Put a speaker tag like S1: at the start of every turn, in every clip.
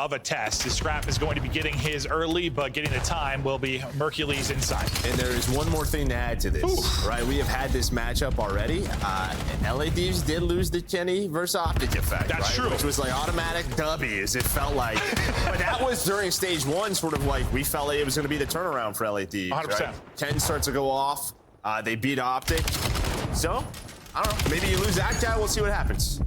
S1: of a test. His Scrap is going to be getting his early, but getting the time will be Mercules inside.
S2: And there is one more thing to add to this, right? We have had this matchup already. LA Thieves did lose the Kenny versus OpTic effect.
S1: That's
S2: right?
S1: true.
S2: Which was like automatic W's, it felt like. But that was during stage one, sort of like we felt like it was going to be the turnaround for LA Thieves.
S1: 100%.
S2: Right? Ken starts to go off. They beat OpTic. So, I don't know. Maybe you lose that guy. We'll see what happens.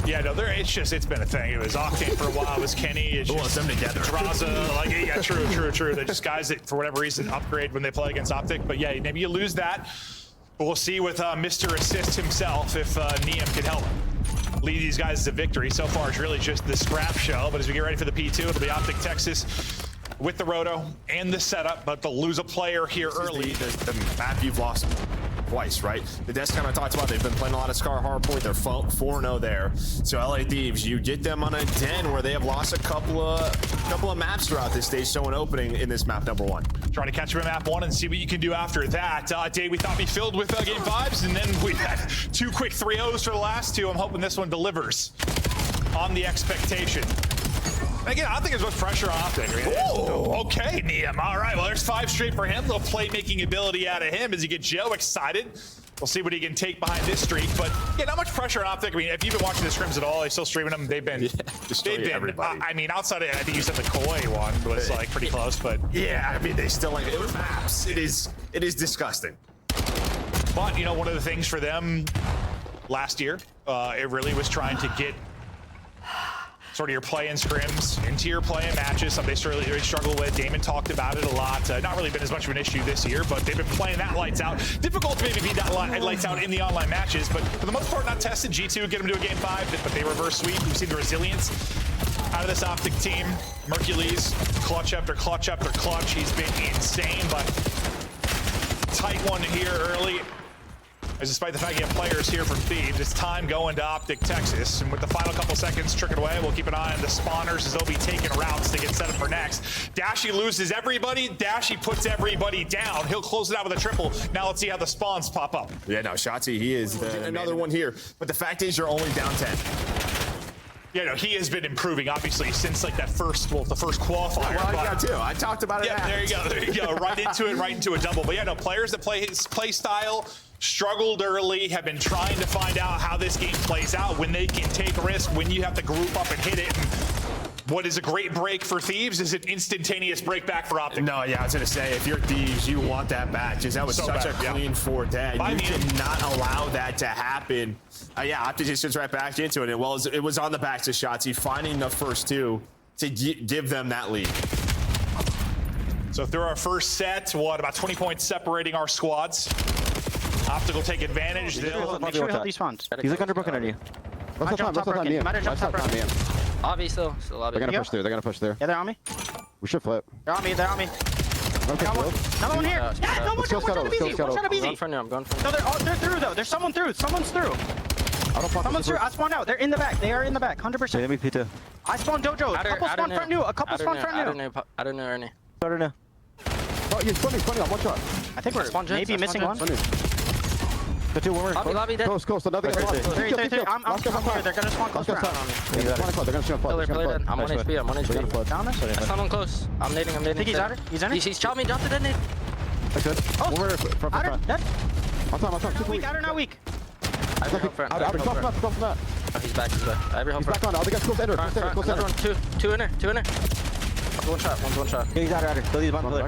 S1: Yeah, no, it's been a thing. It was Octane for a while. It was Kenny. It's just
S2: them together.
S1: Draza, like, yeah, true. They're just guys that, for whatever reason, upgrade when they play against OpTic. But yeah, maybe you lose that. But we'll see with Mr. Assist himself if Neum can help lead these guys to victory. So far, it's really just the Scrap show. But as we get ready for the P2, it'll be OpTic Texas with the roto and the setup. But they'll lose a player here early.
S2: The map you've lost twice, right? The desk kind of talked about they've been playing a lot of Scar Hardpoint. They're 4-0 there. So LA Thieves, you get them on a 10 where they have lost a couple of maps throughout this stage. So an opening in this map number 1.
S1: Trying to catch him in map 1 and see what you can do after that. Day we thought we filled with game 5s, and then we had 2 quick 3-0s for the last 2. I'm hoping this one delivers on the expectation. Again, I don't think there's much pressure on OpTic. Okay, Neum. All right, well, there's 5 straight for him. Little playmaking ability out of him as you get Joe excited. We'll see what he can take behind this streak. But yeah, not much pressure on OpTic. I mean, if you've been watching the scrims at all, they're still streaming them. They've been,
S2: everybody.
S1: I mean, outside of, I think you said the Koi one was like pretty close, but
S2: yeah, I mean, they still like it was maps. It is disgusting.
S1: But you know, one of the things for them last year, it really was trying to get sort of your play-in scrims into your play-in matches. Something they really struggle with. Damon talked about it a lot. Not really been as much of an issue this year, but they've been playing that lights out. Difficult to maybe beat that lights out in the online matches, but for the most part, not tested. G2 get them to a game 5, but they reverse sweep. We've seen the resilience out of this OpTic team. Mercules, clutch after clutch after clutch. He's been insane, but tight one here early. As despite the fact you have players here from Thieves, it's time going to OpTic Texas. And with the final couple seconds tricking away, we'll keep an eye on the spawners as they'll be taking routes to get set up for next. Dashy loses everybody. Dashy puts everybody down. He'll close it out with a triple. Now let's see how the spawns pop up.
S2: Yeah, no, Shotzzy, he is another one here. But the fact is, you're only down 10.
S1: Yeah, no, he has been improving, obviously, since like that first qualifier.
S2: Well, yeah, too. I talked about it.
S1: Yeah, there you go. Right into a double. But yeah, no, players that play his play style struggled early, have been trying to find out how this game plays out, when they can take risk, when you have to group up and hit it. And what is a great break for Thieves is an instantaneous break back for OpTic.
S2: No, yeah, I was going to say, if you're Thieves, you want that back. Just that was so such a clean 4-10. You cannot allow that to happen. Yeah, OpTic just gets right back into it. It was on the backs of Shotzzy, finding the first 2 to give them that lead.
S1: So through our first set, what, about 20 points separating our squads. OpTic will take advantage.
S3: Make sure we hold these funds.
S4: He's like underbroken already.
S3: Might jump top broken. Might jump top broken.
S5: Obvi still lobby.
S4: They're gonna push through. They're gonna push through.
S3: Yeah, they're on me.
S4: We should flip.
S3: They're on me. They're on me.
S4: Okay,
S3: Another one here. Yeah, no, one shot of easy. One shot of easy.
S5: I'm going for
S3: No, they're through though. There's someone through. Someone's through. Someone's through. I spawned out. They're in the back. They are in the back. 100%.
S4: Let me P2.
S3: I spawned Dojo. A couple spawn front new. A couple spawn front new.
S5: I don't know any.
S4: I don't know. Oh, he's funny on one shot.
S3: I think we're maybe missing one.
S4: The 2 one
S5: Lobby dead.
S4: Close. Another guy.
S3: I'm here. They're gonna spawn close around.
S4: They're gonna shoot
S5: Pillar. I'm on HP.
S3: Down there.
S5: There's someone close. I'm nading.
S3: I think he's out. He's in it.
S5: He's shot me. Dropped it. Dead nade.
S4: That's good.
S3: Oh,
S4: Front.
S3: dead.
S4: On top.
S3: Outer, not weak.
S4: Outer. Top that.
S5: He's back. Every
S4: He's back on. All the guys close enter.
S5: Another one. Two in there. One shot.
S4: He's outer. Still these one pillar.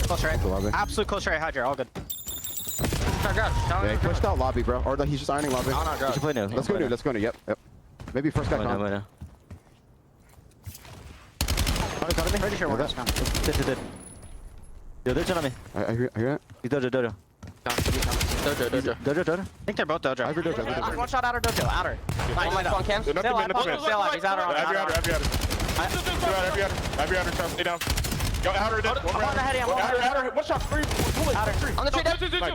S3: Close right. Absolute close right. Hydrant. All good.
S4: Yeah, he pushed out lobby, bro. Or he's just ironing lobby.
S5: We
S4: should play new. Let's go new. Yep. Maybe first guy con.
S3: Pretty sure we're just gone.
S4: Did. Yo, they're on me. I hear it. He's Dojo.
S5: Dojo.
S3: I think they're both Dojo.
S4: I hear Dojo.
S3: One shot outer Dojo. Outer.
S5: Nice.
S3: Still out. He's outer on.
S6: Every outer. Stay down. Go outer. Outer. One shot. Three.
S5: On the tree.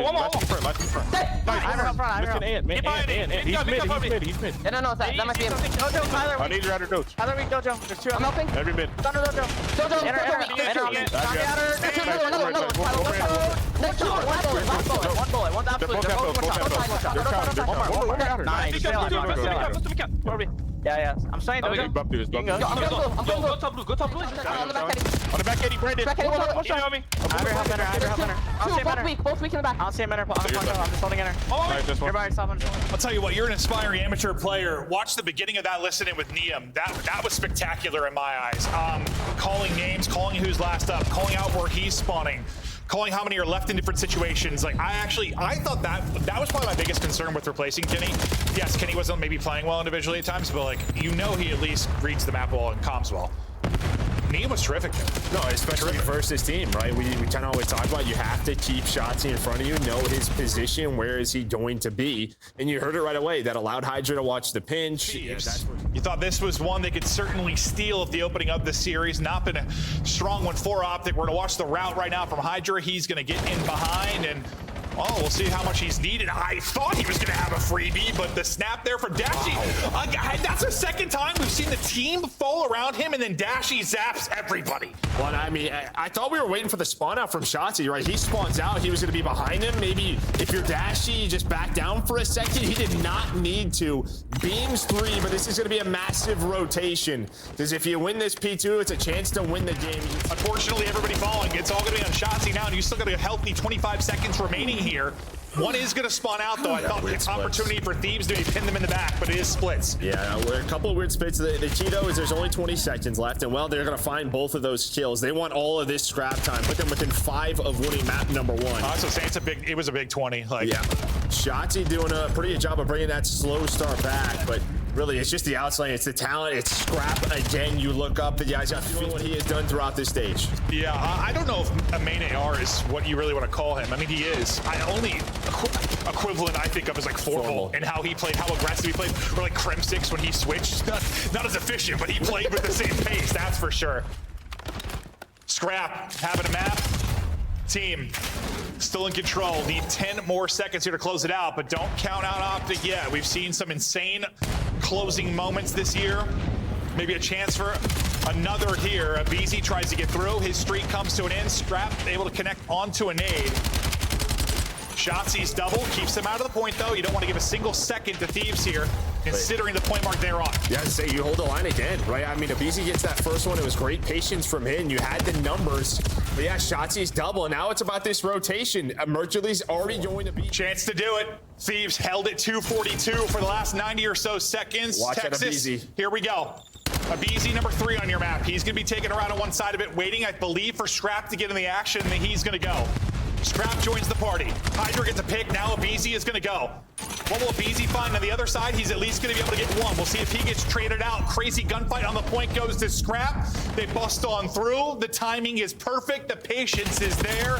S6: One more. Left in front. He's mid.
S5: Yeah, no, that might be him.
S3: Dojo, Tyler.
S6: I need your outer Doge.
S3: Tyler weak Dojo. There's 2
S5: I'm helping.
S6: Every mid.
S3: Thunder Dojo. One bullet. One's absolute.
S6: Nice.
S5: Yeah. I'm staying.
S6: I think
S5: Dojo.
S6: we bumped through this.
S5: You can go.
S6: I'm
S5: Go top blue. Go top blue.
S6: on the back, Eddie, Brandon. One shot on me.
S5: I have help inner. I'll see him inner.
S7: Both weak in the back.
S5: I'll see him inner. I'm just holding inner.
S6: Nice, this one.
S5: Everybody stop.
S1: I'll tell you what, you're an aspiring amateur player. Watch the beginning of that listening with Neum. That was spectacular in my eyes. Calling names, calling who's last up, calling out where he's spawning, calling how many are left in different situations. Like, I thought that was probably my biggest concern with replacing Kenny. Yes, Kenny wasn't maybe playing well individually at times, but like, you know, he at least reads the map well and comms well. Neum was terrific.
S2: No, especially versus his team, right? We kind of always talk about you have to keep Shotzzy in front of you, know his position, where is he going to be, and you heard it right away. That allowed Hydra to watch the pinch. Yeah, that's where
S1: You thought this was one they could certainly steal at the opening of the series. Not been a strong one for OpTic. We're gonna watch the route right now from Hydra. He's gonna get in behind and we'll see how much he's needed. I thought he was going to have a freebie, but the snap there from Dashy. That's the second time we've seen the team fall around him, and then Dashy zaps everybody.
S2: Well, I mean, I thought we were waiting for the spawn out from Shotzzy, right? He spawns out. He was going to be behind him. Maybe if you're Dashy, you just back down for a second. He did not need to. Beams 3, but this is going to be a massive rotation. Because if you win this P2, it's a chance to win the game.
S1: Unfortunately, everybody falling. It's all going to be on Shotzzy now, and you still got a healthy 25 seconds remaining here. One is going to spawn out, though. I thought it's opportunity for Thieves to pin them in the back, but it is splits.
S2: Yeah, we're a couple of weird splits. The key, though, is there's only 20 seconds left, and, well, they're going to find both of those kills. They want all of this scrap time. Put them within 5 of winning map number 1.
S1: I also say it was a big 20. Like,
S2: yeah. Shotzzy doing a pretty good job of bringing that slow start back, but really, it's just the outside. It's the talent. It's scrap. Again, you look up, the guys got feeling what he has done throughout this stage.
S1: Yeah, I don't know if a main AR is what you really want to call him. I mean, he is. Only equivalent I think of is like Formal and how he played, how aggressive he played, or like Krem 6 when he switched. Not as efficient, but he played with the same pace, that's for sure. Scrap, having a map. Team, still in control. Need 10 more seconds here to close it out, but don't count out OpTic yet. We've seen some insane closing moments this year. Maybe a chance for another here. BZ tries to get through. His streak comes to an end. Scrap able to connect onto a nade. Shotzi's double keeps him out of the point, though. You don't want to give a single second to Thieves here, considering the point mark they're on.
S2: Yeah, I'd say you hold the line again, right? I mean, if BZ gets that first one, it was great patience from him. You had the numbers. But yeah, Shotzi's double, and now it's about this rotation. Mercules already going to be.
S1: Chance to do it. Thieves held it 242 for the last 90 or so seconds.
S2: Watch
S1: Texas,
S2: out,
S1: here we go. A BZ number 3 on your map. He's going to be taken around on one side of it, waiting, I believe, for Scrap to get in the action, and then he's going to go. Scrap joins the party. Hydra gets a pick. Now a BZ is going to go. What will a BZ find on the other side? He's at least going to be able to get one. We'll see if he gets traded out. Crazy gunfight on the point goes to Scrap. They bust on through. The timing is perfect. The patience is there.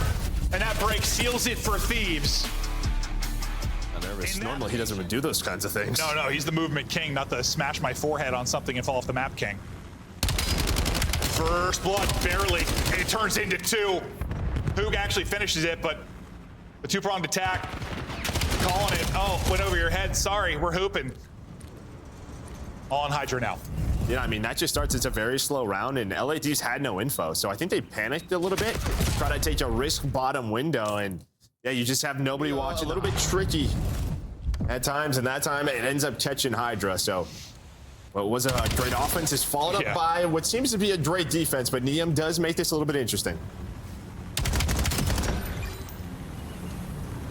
S1: And that break seals it for Thieves.
S2: Normally, he doesn't even do those kinds of things.
S1: No, he's the movement king, not the smash my forehead on something and fall off the map king. First blood, barely. And it turns into 2. Huke actually finishes it, but the 2-pronged attack, calling it. Oh, went over your head. Sorry, we're hooping. On Hydra now.
S2: Yeah, I mean, that just starts. It's a very slow round, and LAD's had no info, so I think they panicked a little bit, try to take a risk bottom window, and yeah, you just have nobody watching. A little bit tricky at times, and that time it ends up catching Hydra. So what was a great offense is followed up by what seems to be a great defense, but Neum does make this a little bit interesting.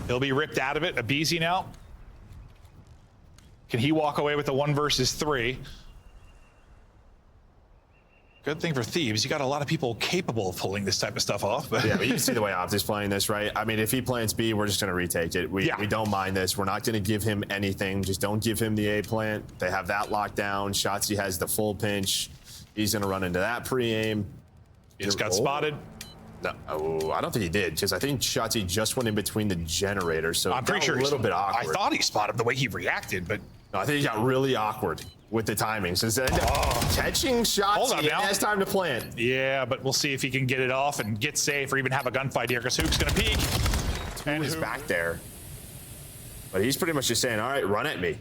S1: He'll be ripped out of it. A BZ now. Can he walk away with a 1 versus 3? Good thing for Thieves. You got a lot of people capable of pulling this type of stuff off. But
S2: yeah, but you can see the way OpTic's playing this, right? I mean, if he plans B, we're just going to retake it. We don't mind this. We're not going to give him anything. Just don't give him the A plant. They have that locked down. Shotzzy has the full pinch. He's going to run into that pre-aim.
S1: He just got spotted.
S2: No, I don't think he did, because I think Shotzzy just went in between the generators, so
S1: I'm pretty sure
S2: a little bit awkward.
S1: I thought he spotted the way he reacted, but
S2: no, I think he got really awkward with the timing. So catching Shotzzy, he has time to plant.
S1: Yeah, but we'll see if he can get it off and get safe, or even have a gunfight here, because Huke's going to peek.
S2: And he's back there, but he's pretty much just saying, "All right, run at me.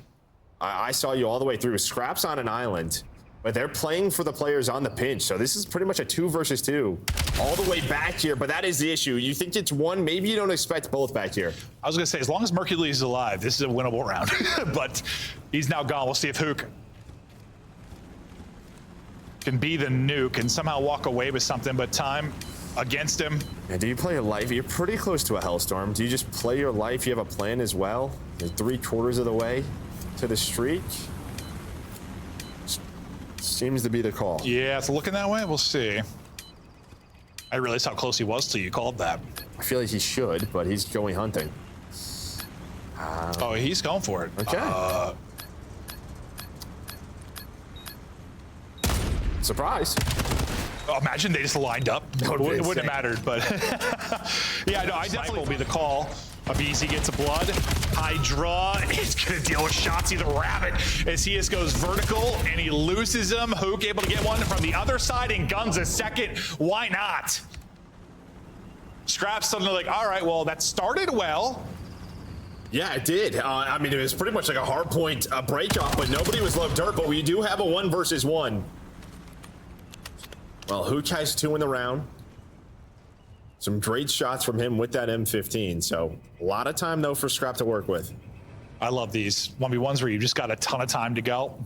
S2: I saw you all the way through." Scraps on an island. But they're playing for the players on the pinch, so this is pretty much a 2 versus 2 all the way back here, but that is the issue. You think it's 1, maybe you don't expect both back here.
S1: I was going to say, as long as Mercules is alive, this is a winnable round. But he's now gone. We'll see if Huke can be the nuke and somehow walk away with something, but time against him.
S2: And do you play your life? You're pretty close to a Hellstorm. Do you just play your life? You have a plan as well? You're 3/4 of the way to the streak. Seems to be the call.
S1: Yeah, it's looking that way. We'll see. I realized how close he was till you called that.
S2: I feel like he should, but he's going hunting.
S1: Oh, he's going for it.
S2: Okay.
S1: Oh,
S2: Surprise.
S1: imagine they just lined up. It wouldn't have mattered, but yeah, no, I definitely will be the call. Abizi gets a blood. Hydra is going to deal with Shotzzy the Rabbit as he just goes vertical and he loses him. Huke able to get one from the other side and guns a second. Why not? Scrap's suddenly like, all right, well, that started well.
S2: Yeah, it did. I mean, it was pretty much like a hardpoint breakoff, but nobody was low dirt, but we do have a 1 versus 1. Well, Huke has 2 in the round. Some great shots from him with that M15. So a lot of time, though, for Scrap to work with.
S1: I love these 1v1s where you just got a ton of time to go.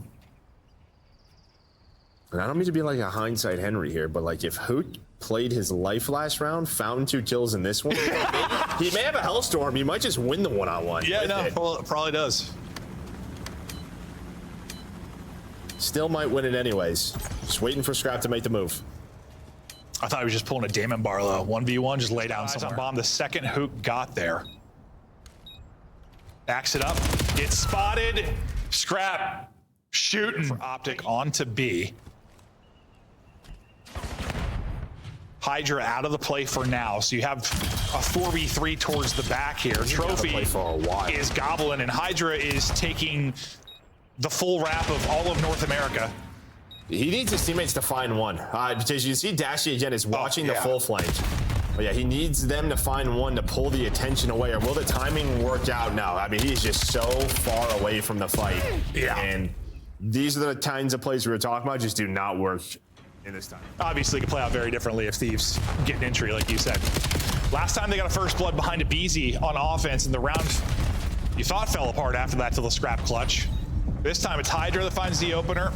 S2: And I don't mean to be like a hindsight Henry here, but like if Huke played his life last round, found 2 kills in this one, he may have a Hellstorm. He might just win the one-on-one.
S1: Yeah, no, probably does.
S2: Still might win it anyways. Just waiting for Scrap to make the move.
S1: I thought he was just pulling a Damon Barlow. 1v1, just lay down somewhere. On bomb the second Huke got there. Backs it up, gets spotted. Scrap shooting for OpTic onto B. Hydra out of the play for now, so you have a 4v3 towards the back here. Trophy is gobbling, and Hydra is taking the full wrap of all of North America.
S2: He needs his teammates to find one. Because you see Dashy again is watching the full flank. But yeah, he needs them to find one to pull the attention away, or will the timing work out now? I mean, he's just so far away from the fight.
S1: Yeah.
S2: And these are the kinds of plays we were talking about, just do not work in this time.
S1: Obviously, it could play out very differently if Thieves get an entry, like you said. Last time they got a first blood behind Abizi on offense, and the round you thought fell apart after that till the Scrap clutch. This time it's Hydra that finds the opener.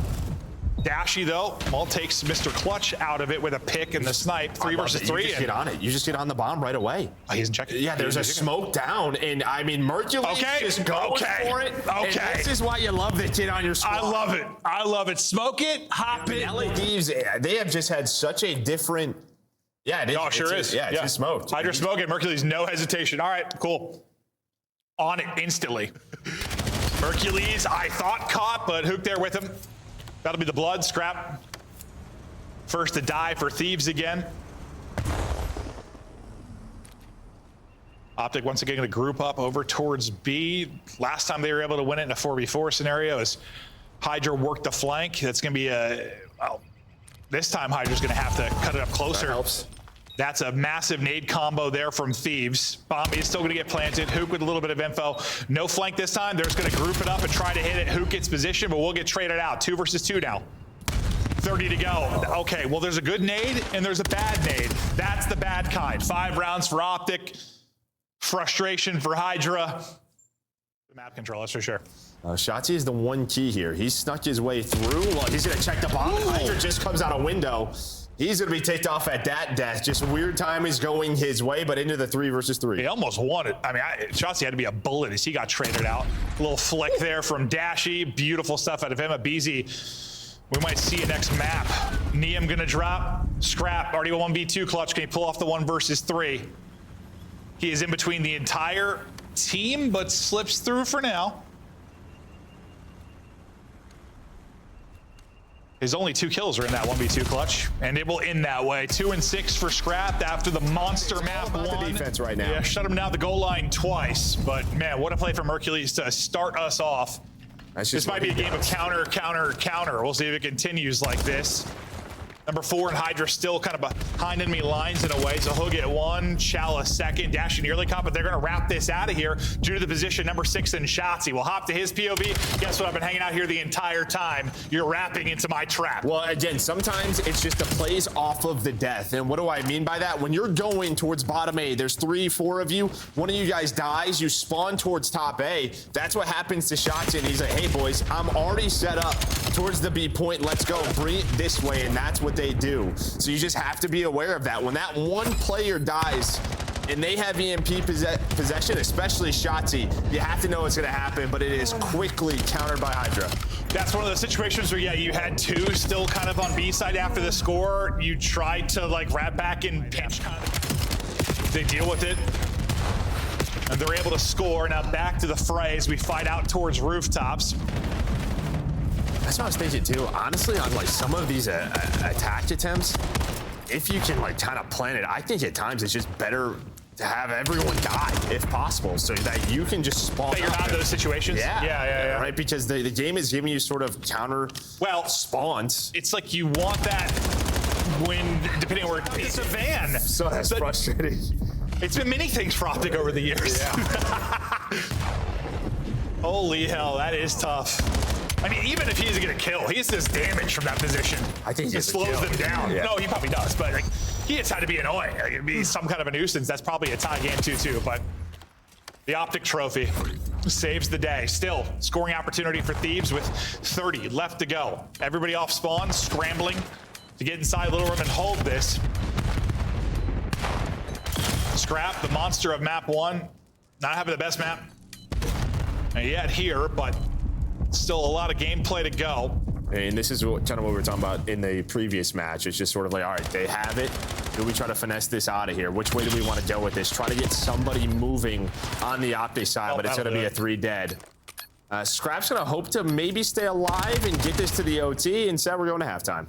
S1: Dashy, though, well, takes Mr. Clutch out of it with a pick and the snipe. 3 versus 3.
S2: You just get on it. You just get on the bomb right away.
S1: Oh, he isn't checking.
S2: Yeah, there's a smoke down, and I mean, Mercules just going for it.
S1: Okay.
S2: And this is why you love the kid on your squad.
S1: I love it. I love it. Smoke it, hop it.
S2: LA Thieves, they have just had such a different... Yeah, it is.
S1: Oh, sure is.
S2: Yeah, it's just smoked.
S1: Hydra smoking. Mercules, no hesitation. All right, cool. On it instantly. Mercules, I thought caught, but Huke there with him. That'll be the blood. Scrap. First to die for Thieves again. OpTic once again going to group up over towards B. Last time they were able to win it in a 4v4 scenario is Hydra worked the flank. That's going to be a... Well, this time Hydra's going to have to cut it up closer.
S2: That helps.
S1: That's a massive nade combo there from Thieves. Bomb is still going to get planted. Huke with a little bit of info. No flank this time. They're just going to group it up and try to hit it. Huke gets position, but we'll get traded out. 2 versus 2 now. 30 to go. Okay, well, there's a good nade and there's a bad nade. That's the bad kind. 5 rounds for OpTic. Frustration for Hydra. The map control, that's for sure.
S2: Shotzzy is the one key here. He snuck his way through. Look, he's going to check the bomb. Hydra just comes out a window. He's going to be ticked off at that death. Just weird time is going his way, but into the 3 versus 3.
S1: He almost won it. I mean, Shotzzy had to be a bullet as he got traded out. A little flick there from Dashy. Beautiful stuff out of him. Abizi, we might see a next map. Neum going to drop. Scrap, already a 1v2 clutch. Can he pull off the 1 versus 3? He is in between the entire team, but slips through for now. His only 2 kills are in that 1v2 clutch, and it will end that way. 2 and 6 for Scrap after the monster map
S2: won. The defense right now.
S1: Yeah, shut him down the goal line twice, but man, what a play for Mercules to start us off. This might be a game of counter. We'll see if it continues like this. Number 4 and Hydra still kind of behind enemy lines in a way. So he'll get 1, Shall a second, Dashy nearly caught, but they're gonna wrap this out of here due to the position. Number 6 and Shotzzy will hop to his POV. Guess what? I've been hanging out here the entire time. You're wrapping into my trap.
S2: Well, again, sometimes it's just the plays off of the death. And what do I mean by that? When you're going towards bottom A, there's 3, 4 of you. One of you guys dies, you spawn towards top A. That's what happens to Shotzzy. And he's like, hey boys, I'm already set up towards the B point. Let's go, bring it this way. And that's what they do. So you just have to be aware of that. When that one player dies and they have EMP possession, especially Shotzzy, you have to know what's going to happen, but it is quickly countered by Hydra.
S1: That's one of those situations where, yeah, you had 2 still kind of on B side after the score. You tried to like wrap back and pinch kind of. They deal with it. And they're able to score. Now back to the fray as we fight out towards rooftops.
S2: That's what I was thinking too. Honestly, on like some of these attack attempts, if you can like kind of plan it, I think at times it's just better to have everyone die if possible, so that you can just spawn.
S1: That you're not in those situations.
S2: Yeah. Right, because the game is giving you sort of counter spawns.
S1: It's like you want that when, depending on where it's a van.
S2: So that's frustrating.
S1: It's been many things for OpTic over the years.
S2: Yeah.
S1: Holy hell, that is tough. I mean, even if he doesn't get a kill, he just does damage from that position.
S2: I think
S1: it slows them down.
S2: Yeah.
S1: No, he probably does, but like, he just had to be annoying. Like, it'd be some kind of a nuisance. That's probably a tie game 2-2, but the OpTic trophy saves the day. Still, scoring opportunity for Thieves with 30 left to go. Everybody off spawn, scrambling to get inside Little Room and hold this. Scrap, the monster of map 1, not having the best map yet here, but still a lot of gameplay to go.
S2: And this is kind of what we were talking about in the previous match. It's just sort of like, all right, they have it. Do we try to finesse this out of here? Which way do we want to go with this? Try to get somebody moving on the OpTic side, but it's going to be a 3 dead. Scrap's going to hope to maybe stay alive and get this to the OT. Instead, we're going to halftime.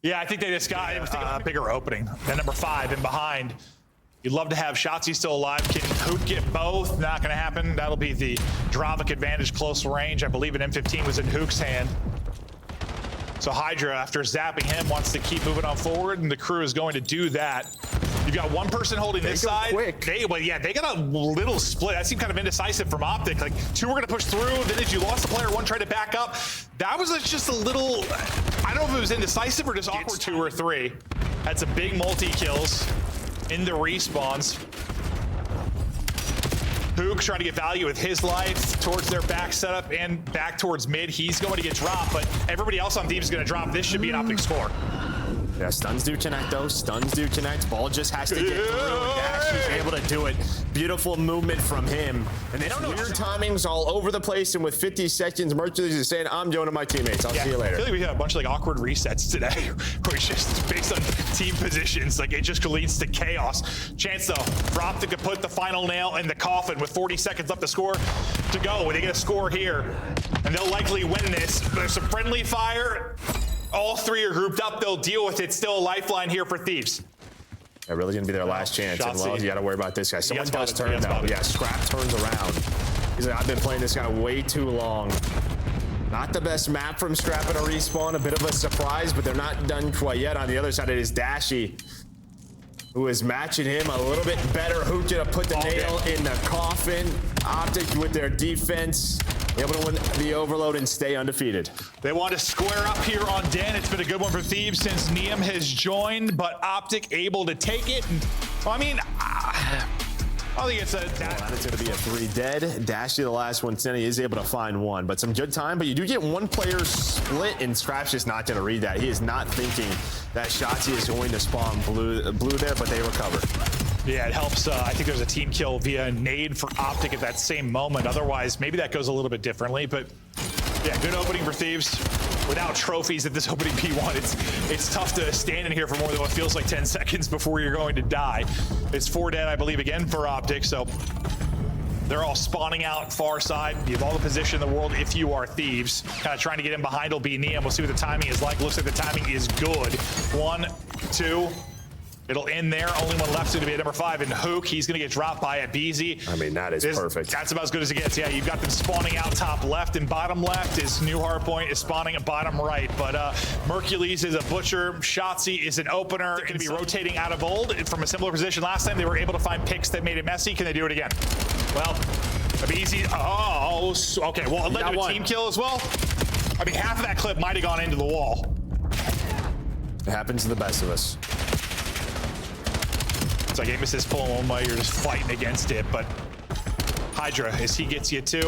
S1: Yeah, I think they just got a bigger opening than number 5 and behind. You'd love to have Shotzzy still alive. Can Huke get both? Not going to happen. That'll be the Dravik advantage close range. I believe an M15 was in Huke's hand. So Hydra, after zapping him, wants to keep moving on forward, and the crew is going to do that. You've got one person holding this side.
S2: Quick.
S1: They got a little split. That seemed kind of indecisive from OpTic. Like 2 were going to push through. Then if you lost the player, 1 tried to back up. That was just a little, I don't know if it was indecisive or just awkward 2 or 3. Had some big multi-kills in the respawns. Huke trying to get value with his life towards their back setup and back towards mid. He's going to get dropped, but everybody else on Thieves is going to drop. This should be an OpTic score.
S2: Yeah, stuns do connect though. Stuns do connect. Ball just has to get through. And Dashy's able to do it. Beautiful movement from him. And they don't know weird timings all over the place. And with 50 seconds, Mercules is saying, I'm joining my teammates. I'll see you later.
S1: I feel like we had a bunch of like awkward resets today where it's just based on team positions. Like it just leads to chaos. Chance though for OpTic to put the final nail in the coffin with 40 seconds left to score to go. They get a score here and they'll likely win this. There's some friendly fire. All 3 are grouped up. They'll deal with it. Still a lifeline here for Thieves.
S2: Yeah, really gonna be their last chance. And well, you gotta worry about this guy. Someone does turn though. Yeah, Scrap turns around. He's like, I've been playing this guy way too long. Not the best map from Scrap at a respawn. A bit of a surprise, but they're not done quite yet. On the other side, it is Dashy, who is matching him a little bit better. Huke to put the nail in the coffin. OpTic with their defense, able to win the overload and stay undefeated.
S1: They want to square up here on Den. It's been a good one for Thieves since Neum has joined, but OpTic able to take it. And, well, I mean, I think it's
S2: it's going to be a 3 dead. Dashy, the last one, he is able to find 1, but some good time. But you do get 1 player split, and Scrap's just not going to read that. He is not thinking that Shotzzy is going to spawn blue there, but they recover.
S1: Yeah, it helps. I think there's a team kill via nade for OpTic at that same moment. Otherwise, maybe that goes a little bit differently. But yeah, good opening for Thieves. Without trophies at this opening P1, it's tough to stand in here for more than what feels like 10 seconds before you're going to die. It's 4 dead, I believe, again for OpTic. So they're all spawning out far side. You have all the position in the world if you are Thieves. Kind of trying to get in behind will be Neum. We'll see what the timing is like. Looks like the timing is good. 1, 2. It'll end there. Only one left is going to be at number 5 in Huke. He's going to get dropped by a BZ.
S2: I mean, that is perfect.
S1: That's about as good as it gets. Yeah, you've got them spawning out top left and bottom left. Is new Hardpoint is spawning at bottom right. But Mercules is a butcher. Shotzzy is an opener. They're going to be rotating out of old from a similar position. Last time they were able to find picks that made it messy. Can they do it again? Well, a BZ. Oh, okay. Well, it led to a team kill as well. I mean, half of that clip might have gone into the wall.
S2: It happens to the best of us.
S1: It's like Amos is pulling one way, you're just fighting against it, but Hydra, as he gets you too.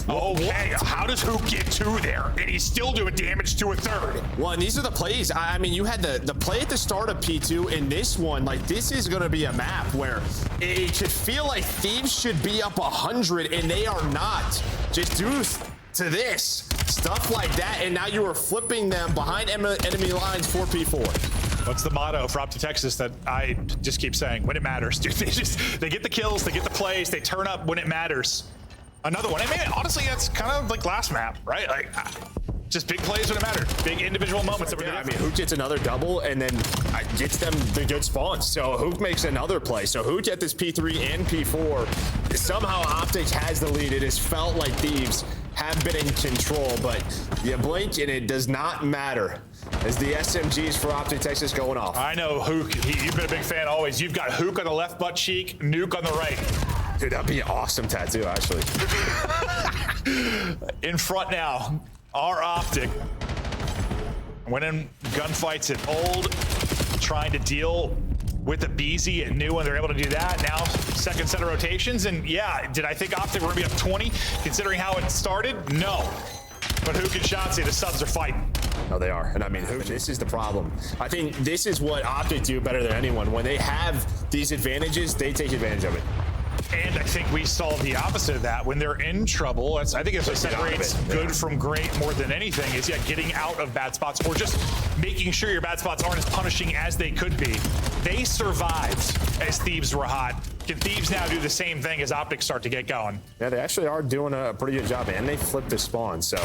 S1: Okay, how does Huke get 2 there? And he's still doing damage to a 3rd.
S2: Well, and these are the plays. I mean, you had the play at the start of P2, and this one, like, this is going to be a map where it should feel like Thieves should be up 100, and they are not. Just due to this, stuff like that, and now you are flipping them behind enemy lines 4p4.
S1: What's the motto for OpTic Texas that I just keep saying? When it matters, dude. They get the kills, they get the plays, they turn up when it matters. Another one. I mean, honestly, that's kind of like last map, right? Like, just big plays when it mattered. Big individual moments that were good.
S2: I mean, Huke gets another double and then gets them the good spawns. So Huke makes another play. So Huke at this P3 and P4. Somehow OpTic has the lead. It has felt like Thieves have been in control, but you blink and it does not matter as the SMGs for OpTic Texas going off.
S1: I know Huke. You've been a big fan always. You've got Huke on the left butt cheek, Nuke on the right.
S2: Dude, that'd be an awesome tattoo, actually.
S1: In front now, our OpTic. Winning gunfights at old, trying to deal with the BZ at new, and they're able to do that. Now, second set of rotations, and yeah, did I think OpTic were gonna be up 20, considering how it started? No. But Huke and Shotzzy, the subs are fighting.
S2: No, they are. And I mean, this is the problem. I think this is what OpTic do better than anyone. When they have these advantages, they take advantage of it.
S1: And I think we saw the opposite of that. When they're in trouble, I think it's what separates good from great more than anything is, getting out of bad spots or just making sure your bad spots aren't as punishing as they could be. They survived as Thieves were hot. Can Thieves now do the same thing as OpTic start to get going?
S2: Yeah, they actually are doing a pretty good job, and they flipped the spawn. So,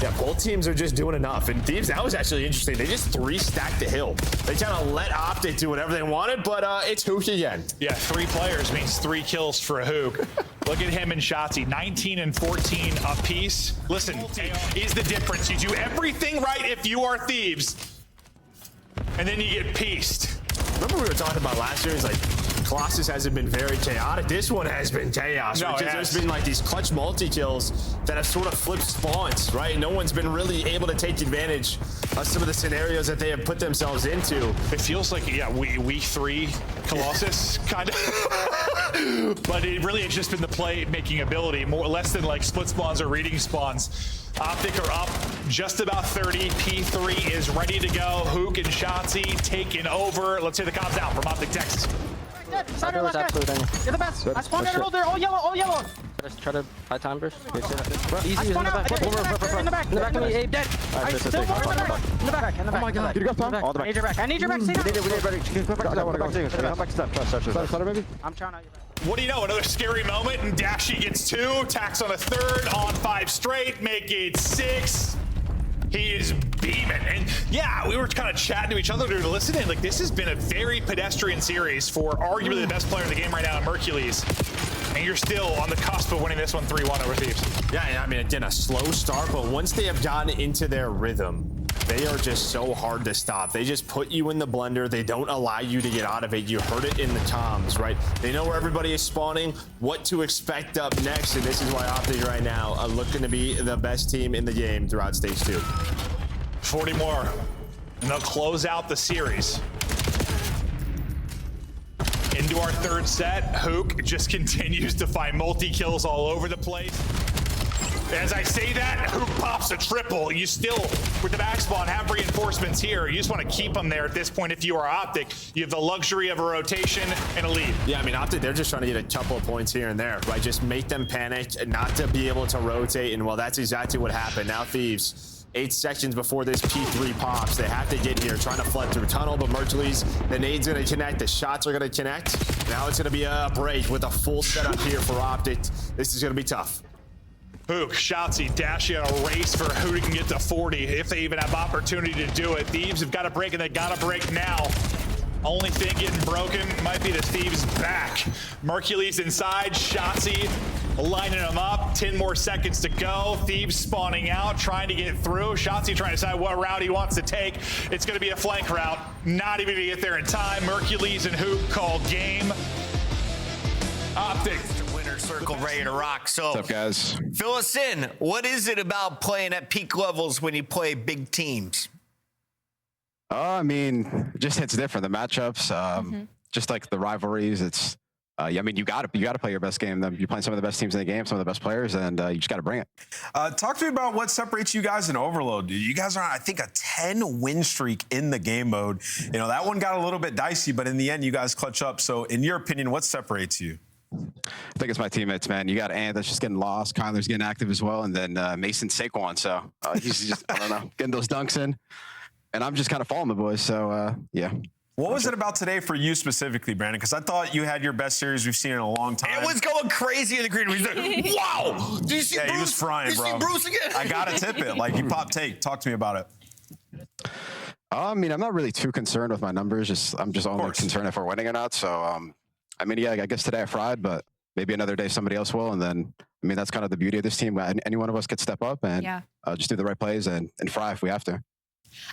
S2: yeah, both teams are just doing enough. And Thieves, that was actually interesting. They just 3-stacked the hill. They kind of let OpTic do whatever they wanted, but it's Huke again.
S1: Yeah, 3 players means 3 kills for a Huke. Look at him and Shotzzy, 19 and 14 apiece. Listen, is the difference. You do everything right if you are Thieves, and then you get pieced.
S2: Remember we were talking about last year? It's like, Colossus hasn't been very chaotic. This one has been chaos.
S1: No,
S2: There's been like these clutch multi-kills that have sort of flipped spawns, right? No one's been really able to take advantage of some of the scenarios that they have put themselves into.
S1: It feels like, yeah, week 3 Colossus, kind of. But it really has just been the play-making ability, less than like split spawns or reading spawns. OpTic are up just about 30. P3 is ready to go. Huke and Shotzzy taking over. Let's hear the comms out from OpTic Texas.
S3: Side left guy. You're the best. I spawned out of there. All yellow, all yellow.
S5: Try to high time burst.
S3: Easy, in the back. In the back.
S5: In the back of me, Abe, dead.
S3: I still want in the back. In the back. In the back.
S5: Oh my god.
S4: You got spawn? All the
S3: I need your back. I need your back. Stay down. I'm trying out your back.
S1: What do you know? Another scary moment, and Dashy gets 2, tacks on a 3rd, on 5 straight, make it 6. He is beaming. And yeah, we were kind of chatting to each other to listen in. Like, this has been a very pedestrian series for arguably the best player in the game right now, Mercules. And you're still on the cusp of winning this one 3-1 over Thieves.
S2: Yeah, I mean, again, a slow start, but once they have gotten into their rhythm, they are just so hard to stop. They just put you in the blender. They don't allow you to get out of it. You heard it in the comms, right? They know where everybody is spawning, what to expect up next, and this is why OpTic right now are looking to be the best team in the game throughout stage 2.
S1: 40 more, and they'll close out the series. Into our 3rd set, Huke just continues to find multi-kills all over the place. As I say that, Huke pops a triple. You still, with the back spawn, have reinforcements here. You just want to keep them there at this point if you are OpTic. You have the luxury of a rotation and a lead.
S2: Yeah, I mean, OpTic, they're just trying to get a couple of points here and there, right? Just make them panic and not to be able to rotate, and well, that's exactly what happened. Now Thieves, 8 seconds before this P3 pops. They have to get here, trying to flood through tunnel, but Mercules, the nade's gonna connect, the shots are gonna connect. Now it's gonna be a break with a full setup here for OpTic. This is gonna be tough.
S1: Huke, Shotzzy, Dashy on a race for who can get to 40 if they even have opportunity to do it. Thieves have got to break, and they got to break now. Only thing getting broken might be the Thieves' back. Mercules inside, Shotzzy lining them up. 10 more seconds to go. Thieves spawning out, trying to get through. Shotzzy trying to decide what route he wants to take. It's going to be a flank route. Not even going to get there in time. Mercules and Huke call game. OpTic.
S7: Winner circle ready to rock. So,
S8: what's up, guys?
S7: Fill us in. What is it about playing at peak levels when you play big teams?
S8: I mean, it just hits different. The matchups, just like the rivalries. It's, I mean, you got to play your best game. You're playing some of the best teams in the game, some of the best players, and you just got to bring it.
S9: Talk to me about what separates you guys in Overload. You guys are on, I think, a 10-win streak in the game mode. You know, that one got a little bit dicey, but in the end, you guys clutch up. So, in your opinion, what separates you?
S8: I think it's my teammates, man. You got Ant that's just getting lost. Kyler's getting active as well, and then Mason Saquon. So he's just, I don't know, getting those dunks in. And I'm just kind of following the boys, so yeah.
S9: What was it about today for you specifically, Brandon? Because I thought you had your best series we've seen in a long time.
S7: It was going crazy in the green room. He's like, wow! Did you see Bruce?
S9: He was frying, bro.
S7: Did you see Bruce again? I
S9: got to tip it. Like, he popped take. Talk to me about it.
S8: I mean, I'm not really too concerned with my numbers. I'm just only concerned if we're winning or not. So, I mean, yeah, I guess today I fried, but maybe another day somebody else will. And then, I mean, that's kind of the beauty of this team. Any one of us could step up and just do the right plays and fry if we have to.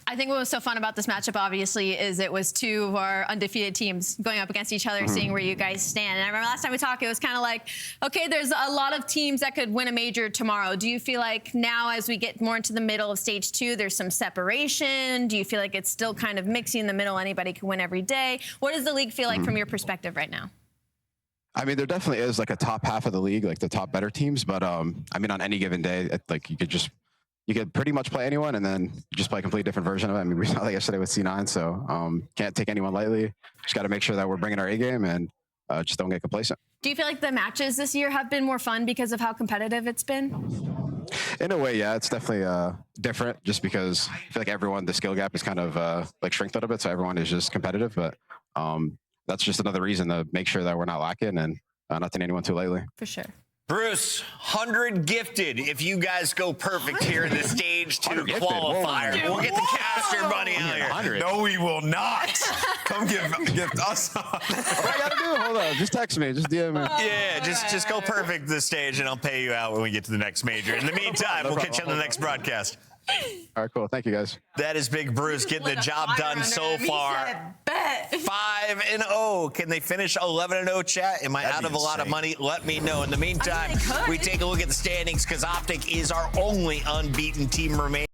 S10: I think what was so fun about this matchup, obviously, is it was two of our undefeated teams going up against each other, seeing where you guys stand. And I remember last time we talked, it was kind of like, okay, there's a lot of teams that could win a major tomorrow. Do you feel like now, as we get more into the middle of stage 2, there's some separation? Do you feel like it's still kind of mixing in the middle? Anybody can win every day. What does the league feel like from your perspective right now?
S8: I mean, there definitely is like a top half of the league, like the top better teams. But I mean, on any given day, like you could pretty much play anyone and then just play a completely different version of it. I mean, we saw that yesterday with C9, so can't take anyone lightly. Just got to make sure that we're bringing our A game and just don't get complacent.
S10: Do you feel like the matches this year have been more fun because of how competitive it's been?
S8: In a way, yeah, it's definitely different just because I feel like everyone, the skill gap is kind of like shrink a little bit, so everyone is just competitive. But that's just another reason to make sure that we're not lacking and not taking anyone too lightly.
S10: For sure.
S7: Bruce, 100 gifted if you guys go perfect here in the stage 2 qualifier. We'll get the caster money out here.
S9: 100. No, we will not. Come gift us.
S8: What I gotta do? Hold on. Just text me. Just DM me.
S7: Yeah, just go perfect this stage, and I'll pay you out when we get to the next major. In the meantime, we'll catch you on the next broadcast.
S8: All right, cool. Thank you, guys.
S7: That is Big Bruce getting the job done so far. 5-0. Can they finish 11-0, chat? Am I out of a lot of money? Let me know. In the meantime, we take a look at the standings because OpTic is our only unbeaten team remaining.